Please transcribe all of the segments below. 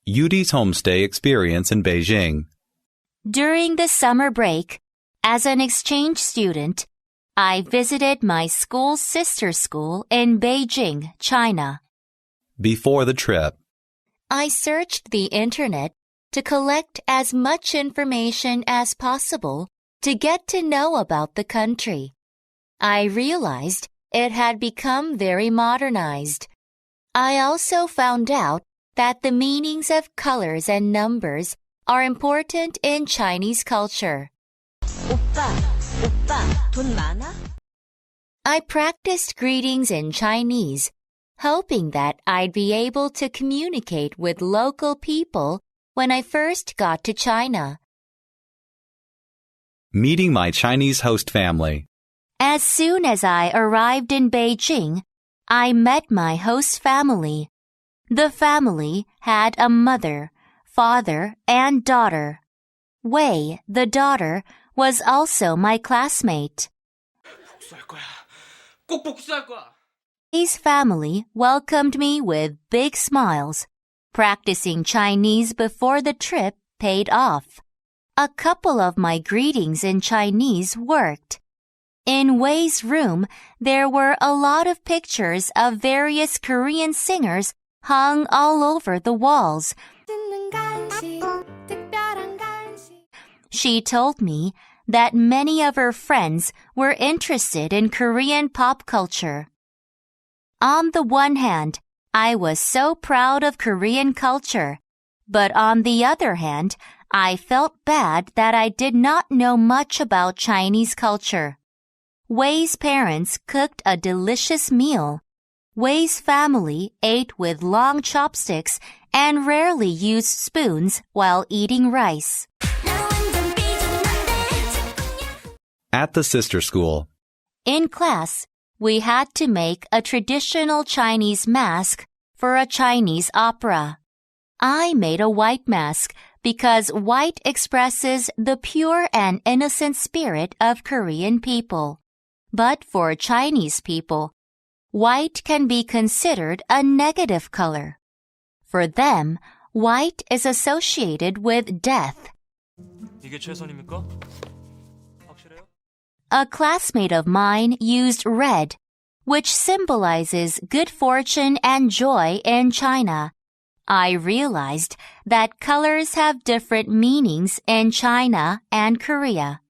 Yudi's homestay experience in Beijing. During the summer break, as an exchange student, I visited my school's sister school in Beijing, China. Before the trip. I searched the internet to collect as much information as possible to get to know about the country. I realized it had become very modernized. I also found out that the meanings of colors and numbers are important in Chinese culture. 오빠, 돈 많아? I practiced greetings in Chinese, hoping that I'd be able to communicate with local people when I first got to China. Meeting my Chinese host family. As soon as I arrived in Beijing, I met my host family. The family had a mother, father, and daughter. Wei, the daughter, was also my classmate. Wei's family welcomed me with big smiles. Practicing Chinese before the trip paid off. A couple of my greetings in Chinese worked. In Wei's room, there were a lot of pictures of various Korean singers hung all over the walls. She told me that many of her friends were interested in Korean pop culture. On the one hand, I was so proud of Korean culture, but on the other hand, I felt bad that I did not know much about Chinese culture. Wei's parents cooked a delicious meal. Wei's family ate with long chopsticks and rarely used spoons while eating rice. At the sister school. In class, we had to make a traditional Chinese mask for a Chinese opera. I made a white mask because white expresses the pure and innocent spirit of Korean people. But for Chinese people, white can be considered a negative color. For them, white is associated with death. 이게 최선입니까? A classmate of mine used red, which symbolizes good fortune and joy in China. I realized that colors have different meanings in China and Korea.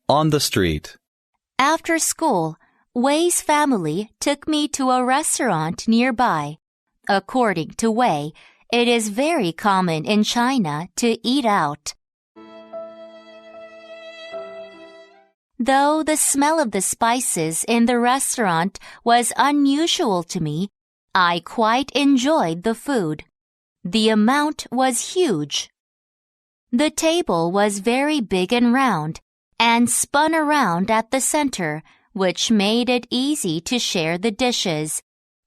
On the street. After school, Wei's family took me to a restaurant nearby. According to Wei, it is very common in China to eat out. Though the smell of the spices in the restaurant was unusual to me, I quite enjoyed the food. The amount was huge. The table was very big and round, and spun around at the center, which made it easy to share the dishes.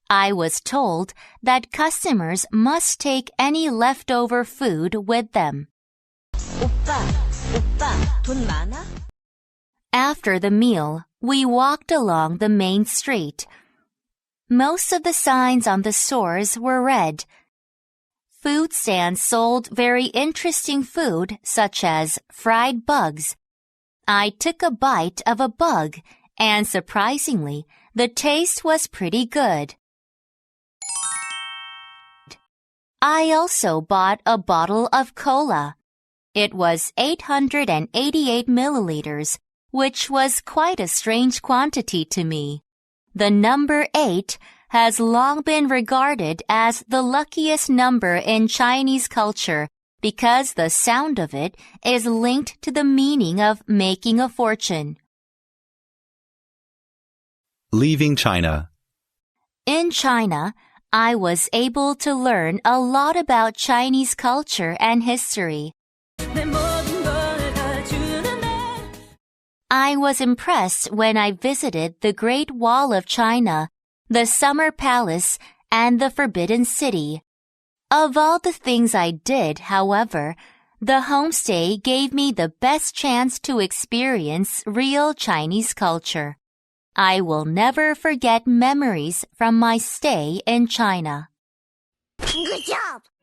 I was told that customers must take any leftover food with them. 오빠, 돈 많아? After the meal, we walked along the main street. Most of the signs on the stores were red. Food stands sold very interesting food such as fried bugs. I took a bite of a bug, and surprisingly, the taste was pretty good. I also bought a bottle of cola. It was 888 milliliters, which was quite a strange quantity to me. The number 8 has long been regarded as the luckiest number in Chinese culture because the sound of it is linked to the meaning of making a fortune. Leaving China. In China, I was able to learn a lot about Chinese culture and history. I was impressed when I visited the Great Wall of China, the Summer Palace, and the Forbidden City. Of all the things I did, however, the homestay gave me the best chance to experience real Chinese culture. I will never forget memories from my stay in China. Good job.